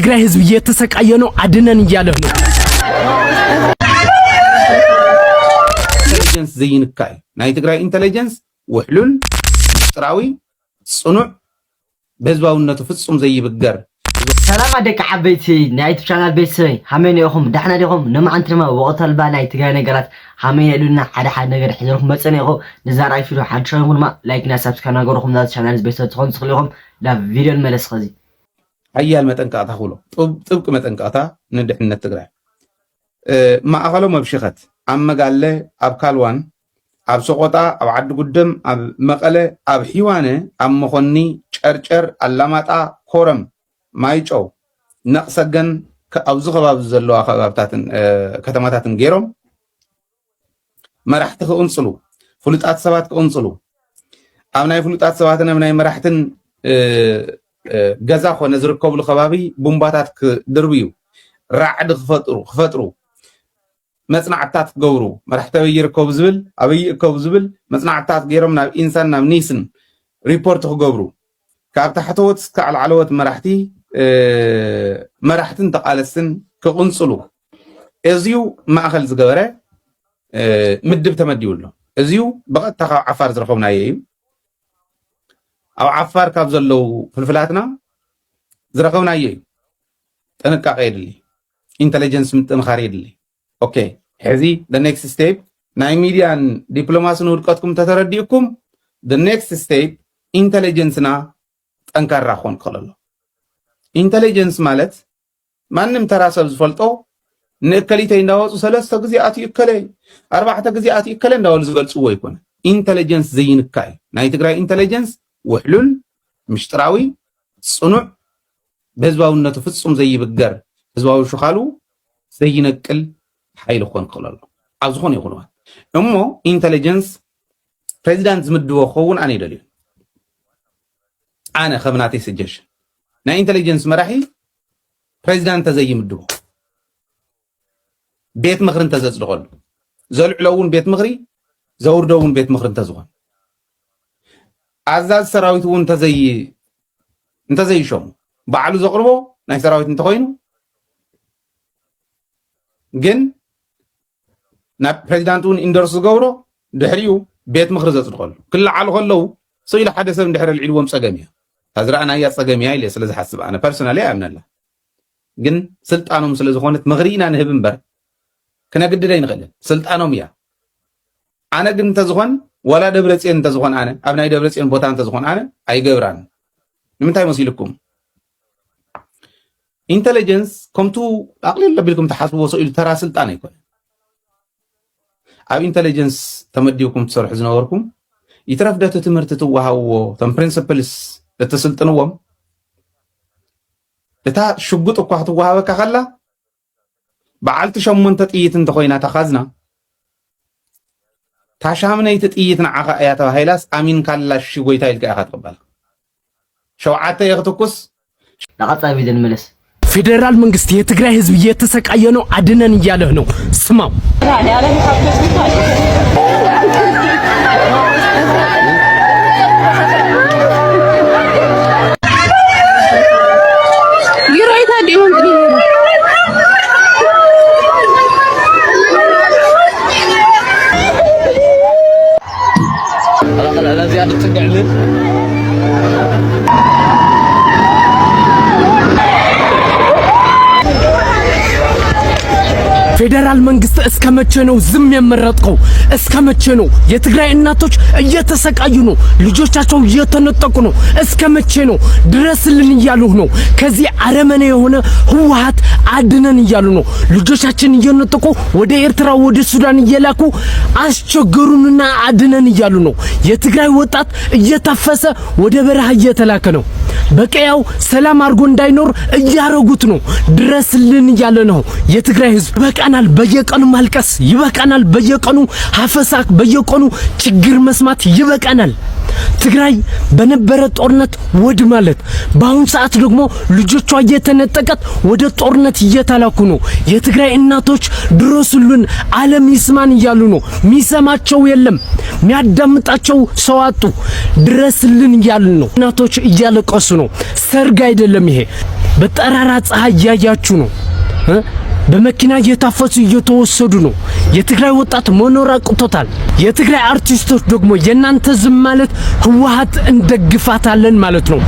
ትግራይ ህዝብ እየተሰቃየ ነው አድነን እያለህ ነው ኢንተለጀንስ ዘይንካይ ናይ ትግራይ ኢንተለጀንስ ውሕሉል ጥራዊ ጽኑዕ በዝባውነቱ ፍጹም ዘይብገር ሰላም አደቅ ዓበይቲ ናይ ዩቲዩብ ቻናል ቤተሰብ ሃመን ኢኹም ዳሕና ዲኹም ንማዓንቲ ድማ ወቕታል ባ ናይ ትግራይ ነገራት ሃመን ኢሉና ሓደ ነገር ሒዘርኩም መፀን ኢኹ ንዛራይ ቪድዮ ሓድሽውን ድማ ላይክ እና ሰብስክራይብ ናገርኩም ዛ ቻናል ቤተሰብ ትኾን ትኽእሉኹም ላ ቪድዮ መለስ ኸዚ ሓያል መጠንቃቕታ ኹሎ ጥብቅ መጠንቃቕታ ንድሕነት ትግራይ ማእኸሎም ኣብሽኸት ኣብ መጋለ ኣብ ካልዋን ኣብ ሰቆጣ ኣብ ዓዲ ጉደም ኣብ መቐለ ኣብ ሒዋነ ኣብ መኾኒ ጨርጨር ኣላማጣ ኮረም ማይጨው ነቕሰገን ኣብዚ ከባቢ ዘለዋ ከባብታትን ከተማታትን ገይሮም መራሕቲ ክቕንፅሉ ፍሉጣት ሰባት ክቕንፅሉ ኣብ ናይ ፍሉጣት ሰባትን ኣብ ናይ መራሕትን ገዛ ኮነ ዝርከብሉ ከባቢ ቡምባታት ክድርብዩ ራዕዲ ክፈጥሩ መጽናዕታት ክገብሩ መራሕተይ ይርከቡ ዝብል ኣብይ ይርከቡ ዝብል መጽናዕታት ገይሮም ናብ ኢንሳን ናብ ኒስን ሪፖርት ክገብሩ ካብ ታሕተወት እስካብ ላዕለወት መራሕትን ተቃለስን ክቕንፅሉ እዚዩ ማእኸል ዝገበረ ምድብ ተመዲውሎ እዚዩ ብቐጥታ ካብ ዓፋር ዝረኸብናዮ እዩ ኣብ ዓፋር ካብ ዘለው ፍልፍላትና ዝረኸብናዮ እዩ ጥንቃቐ የድሊ ኢንተለጀንስ ምጥንኻር የድሊ ኦኬ ሕዚ the next step ናይ ሚድያን ዲፕሎማስን ውድቀትኩም ተተረዲእኩም the next step ኢንተለጀንስና ጠንካራ ክኾን ክኽእል ኣሎ ኢንተለጀንስ ማለት ማንም ተራ ሰብ ዝፈልጦ ንእከሊተይ እንዳወፁ 3 ግዜ ኣትዩ እከለይ 4 ግዜ ኣትዩ እከለይ እንዳበሉ ዝገልፅዎ ይኮነ ኢንተለጀንስ ዘይንካይ ናይ ትግራይ ኢንተለጀንስ ውሕሉል ምሽጥራዊ ጽኑዕ በዝባውነቱ ፍጹም ዘይብገር ህዝባዊ ሽኻሉ ዘይነቅል ሓይል ክኾን ክኽእል ኣሎ ኣብ ዝኾነ ይኹን እሞ ኢንተለጀንስ ፕሬዚዳንት ዝምድቦ ክኸውን ኣነ ይደልዩ ኣነ ከም ናተይ ሰጀሽን ናይ ኢንተለጀንስ መራሒ ፕሬዚዳንት ተዘይምድቦ ቤት ምኽሪ እንተዘፅድቐሉ ዘልዕሎ እውን ቤት ምኽሪ ዘውርዶ እውን ቤት ምኽሪ እንተዝኾን ኣዛዝ ሰራዊት እውን እንተዘይሾሙ ባዕሉ ዘቕርቦ ናይ ሰራዊት እንተኮይኑ ግን ናብ ፕሬዚዳንት እውን ኢንደርስ ዝገብሮ ድሕሪኡ ቤት ምኽሪ ዘፅድቐሉ ክለዓሉ ከለዉ ስኢሉ ሓደ ሰብ እንድሕሪ ልዒልዎም ፀገም እያ ታዝረአናያ ፀገም እያ ኢለ ስለ ዝሓስብ ኣነ ፐርሰናሊ ኣምነላ ግን ስልጣኖም ስለ ዝኾነት ምኽሪ ኢና ንህብ እምበር ክነግድደ ይንኽእልን ስልጣኖም እያ ኣነ ግን እንተዝኾን ወላ ደብረፅዮን እንተዝኾን ኣነ ኣብ ናይ ደብረፅዮን ቦታ እንተዝኾን ኣነ ኣይገብራን ንምንታይ መሲልኩም ኢንተለጀንስ ከምቱ ኣቕሊል ለቢልኩም ተሓስብዎ ስኢሉ ተራ ስልጣን ኣይኮነ ኣብ ኢንተለጀንስ ተመዲብኩም ትሰርሑ ዝነበርኩም ይትረፍደቱ ትምህርቲ ትወሃብዎ ቶም ፕሪንሲፕልስ እትስልጥንዎም እታ ሽጉጥ እኳ ክትወሃበካ ከላ በዓልቲ 8 ጥይት እንተኮይና ተኻዝና ታሻምነይቲ ጥይት ንዓኻ እያ ተባሂላስ ኣሚን ካላሽ ጎይታ ኢልካ ኢኻ ትቕበላ 7 የኽትኩስ ለቀጣይ ቪዲዮ እንመለስ ፌደራል መንግስት የትግራይ ህዝብ እየተሰቃየ ነው አድነን እያለህ ነው ስማው ፌደራል መንግስት እስከ መቼ ነው ዝም የመረጥከው? እስከ መቼ ነው? የትግራይ እናቶች እየተሰቃዩ ነው፣ ልጆቻቸው እየተነጠቁ ነው። እስከ መቼ ነው? ድረስልን እያሉ ነው። ከዚህ አረመኔ የሆነ ህወሓት አድነን እያሉ ነው። ልጆቻችን እየነጠቁ ወደ ኤርትራ ወደ ሱዳን እየላኩ አስቸገሩንና አድነን እያሉ ነው። የትግራይ ወጣት እየታፈሰ ወደ በረሃ እየተላከ ነው። በቀያው ሰላም አርጎ እንዳይኖር እያረጉት ነው። ድረስልን እያለ ነው የትግራይ ህዝብ። ይበቃናል በየቀኑ ማልቀስ፣ ይበቃናል በየቀኑ ሀፈሳክ፣ በየቀኑ ችግር መስማት ይበቃናል። ትግራይ በነበረ ጦርነት ወድ ማለት በአሁን ሰዓት ደግሞ ልጆቿ እየተነጠቀት ወደ ጦርነት እየተላኩ ነው። የትግራይ እናቶች ድረሱልን ዓለም ይስማን እያሉ ነው። ሚሰማቸው የለም፣ ሚያዳምጣቸው ሰው አጡ። ድረስልን እያሉ ነው። እናቶች እያለቀሱ ነው። ሰርግ አይደለም ይሄ፣ በጠራራ ፀሐይ ያያችሁ ነው። በመኪና እየታፈሱ እየተወሰዱ ነው። የትግራይ ወጣት መኖር አቅቶታል። የትግራይ አርቲስቶች ደግሞ የናንተ ዝም ማለት ህወሓት እንደግፋታለን ማለት ነው።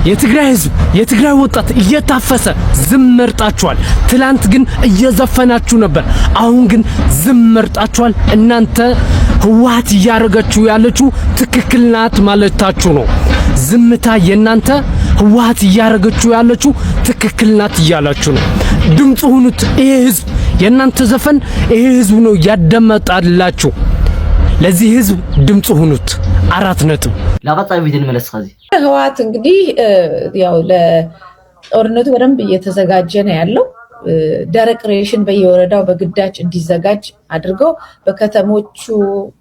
የትግራይ ህዝብ የትግራይ ወጣት እየታፈሰ ዝም መርጣችኋል። ትላንት ግን እየዘፈናችሁ ነበር። አሁን ግን ዝም መርጣችኋል። እናንተ ህወሓት እያረጋችሁ ያለችው ትክክል ናት ማለታችሁ ነው። ዝምታ የናንተ ህወሓት እያረጋችሁ ያለችው ትክክል ናት እያላችሁ ነው። ድምጽ ሁኑት። ይሄ ህዝብ የናንተ ዘፈን ይሄ ህዝብ ነው ያደመጣላችሁ። ለዚህ ህዝብ ድምጽ ሁኑት። 4 ነጥብ። ለቀጣይ ቪዲዮ እንመለስ። ከዚህ ህወሓት እንግዲህ ያው ለጦርነቱ በደንብ እየተዘጋጀ ነው ያለው። ደረቅ ሬሽን በየወረዳው በግዳጅ እንዲዘጋጅ አድርገው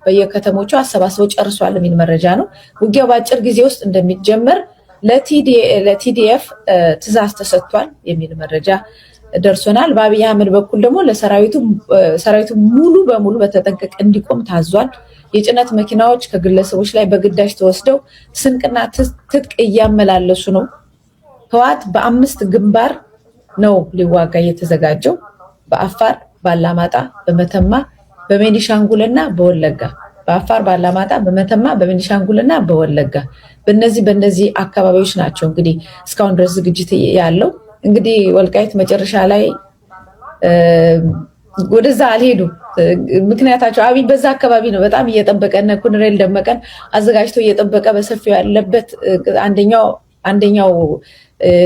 በየከተሞቹ አሰባስበው ጨርሷል የሚል መረጃ ነው። ውጊያው በአጭር ጊዜ ውስጥ እንደሚጀመር ለቲዲኤፍ ትዕዛዝ ተሰጥቷል የሚል መረጃ ደርሶናል። በአብይ አህመድ በኩል ደግሞ ሰራዊቱ ሙሉ በሙሉ በተጠንቀቅ እንዲቆም ታዟል። የጭነት መኪናዎች ከግለሰቦች ላይ በግዳጅ ተወስደው ስንቅና ትጥቅ እያመላለሱ ነው። ህወሓት በ5 ግንባር ነው ሊዋጋ የተዘጋጀው። በአፋር፣ ባላማጣ፣ በመተማ፣ በቤኒሻንጉልና በወለጋ። በአፋር፣ ባላማጣ፣ በመተማ፣ በቤኒሻንጉልና በወለጋ በእነዚህ አካባቢዎች ናቸው እንግዲህ እስካሁን ድረስ ዝግጅት ያለው። እንግዲህ ወልቃይት መጨረሻ ላይ ወደዛ አልሄዱ። ምክንያታቸው አብይ በዛ አካባቢ ነው በጣም እየጠበቀን ኮሎኔል ደመቀን አዘጋጅቶ እየጠበቀ በሰፊው ያለበት አንደኛው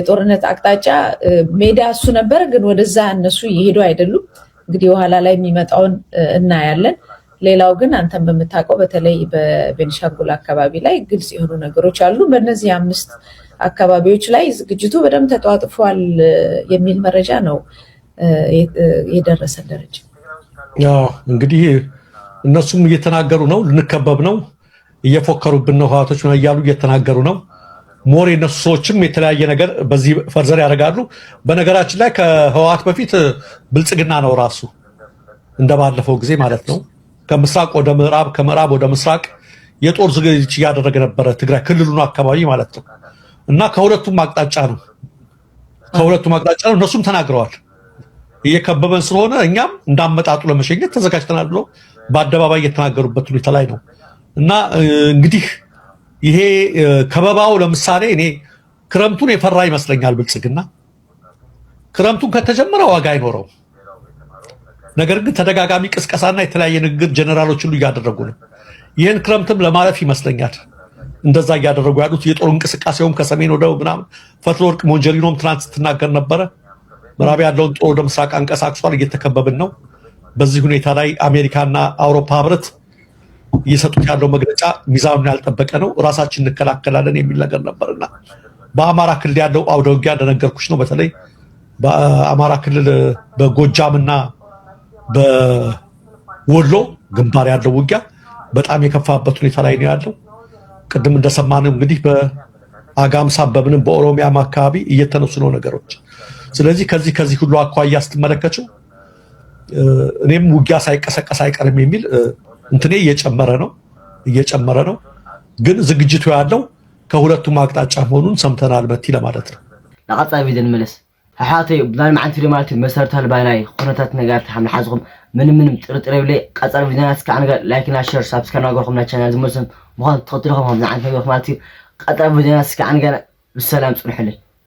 ጦርነት አቅጣጫ ሜዳ እሱ ነበር። ግን ወደዛ እነሱ እየሄዱ አይደሉም። እንግዲህ በኋላ ላይ የሚመጣውን እናያለን። ሌላው ግን አንተም በምታውቀው በተለይ በቤኒሻንጉል አካባቢ ላይ ግልጽ የሆኑ ነገሮች አሉ። በእነዚህ 5 አካባቢዎች ላይ ዝግጅቱ በደንብ ተጧጥፏል የሚል መረጃ ነው የደረሰን ደረጃ። ያው እንግዲህ እነሱም እየተናገሩ ነው፣ ልንከበብ ነው፣ እየፎከሩብን ነው፣ ህወሓቶች ነው እያሉ እየተናገሩ ነው። ሞር የነሱ ሰዎችም የተለያየ ነገር በዚህ ፈርዘር ያደርጋሉ። በነገራችን ላይ ከህወሓት በፊት ብልጽግና ነው ራሱ እንደባለፈው ጊዜ ማለት ነው ከምስራቅ ወደ ምዕራብ ከምዕራብ ወደ ምስራቅ የጦር ዝግጅት እያደረገ ነበረ፣ ትግራይ ክልሉን አካባቢ ማለት ነው። እና ከሁለቱም አቅጣጫ ነው እነሱም ተናግረዋል። እየከበበን ስለሆነ እኛም እንዳመጣጡ ለመሸኘት ተዘጋጅተናል ብሎ በአደባባይ እየተናገሩበት ሁኔታ ላይ ነው። እና እንግዲህ ይሄ ከበባው ለምሳሌ እኔ ክረምቱን የፈራ ይመስለኛል ብልጽግና። ክረምቱን ከተጀመረ ዋጋ አይኖረው። ነገር ግን ተደጋጋሚ ቅስቀሳና የተለያየ ንግግር ጀነራሎች ሁሉ እያደረጉ ነው። ይህን ክረምትም ለማለፍ ይመስለኛል እንደዛ እያደረጉ ያሉት። የጦር እንቅስቃሴውም ከሰሜን ወደ ምናምን ፈትለወርቅ ሞንጀሪኖም ትናንት ስትናገር ነበረ። ምዕራብ ያለውን ጦር ወደ ምስራቅ አንቀሳቅሷል። እየተከበብን ነው። በዚህ ሁኔታ ላይ አሜሪካና አውሮፓ ህብረት እየሰጡት ያለው መግለጫ ሚዛኑን ያልጠበቀ ነው። ራሳችን እንከላከላለን የሚል ነገር ነበርና በአማራ ክልል ያለው አውደ ውጊያ እንደነገርኩሽ ነው። በተለይ በአማራ ክልል በጎጃምና በወሎ ግንባር ያለው ውጊያ በጣም የከፋበት ሁኔታ ላይ ነው ያለው። ቅድም እንደሰማነው እንግዲህ በአጋምሳ በምንም በኦሮሚያም አካባቢ እየተነሱ ነው ነገሮች። ስለዚህ ከዚህ ሁሉ አኳያ ስትመለከቱ እኔም ውጊያ ሳይቀሰቀስ አይቀርም የሚል እንትኔ እየጨመረ ነው። ግን ዝግጅቱ ያለው ከሁለቱም አቅጣጫ መሆኑን ሰምተናል መቲ ለማለት ነው። ለቀጣይ ቪዲዮ እንመለስ። حياتي بدل ما عنتي مالتي مسرت هالبايناي خنتات نجارت حمل حازقهم من طرطري بلي قصر فيديوهات كان لايك شير سبسكرايب نقولكم نا channel زموسم مخاط تطيرهم هم عن فيديو مالتي قطر فيديوهات كان بالسلام صلح لي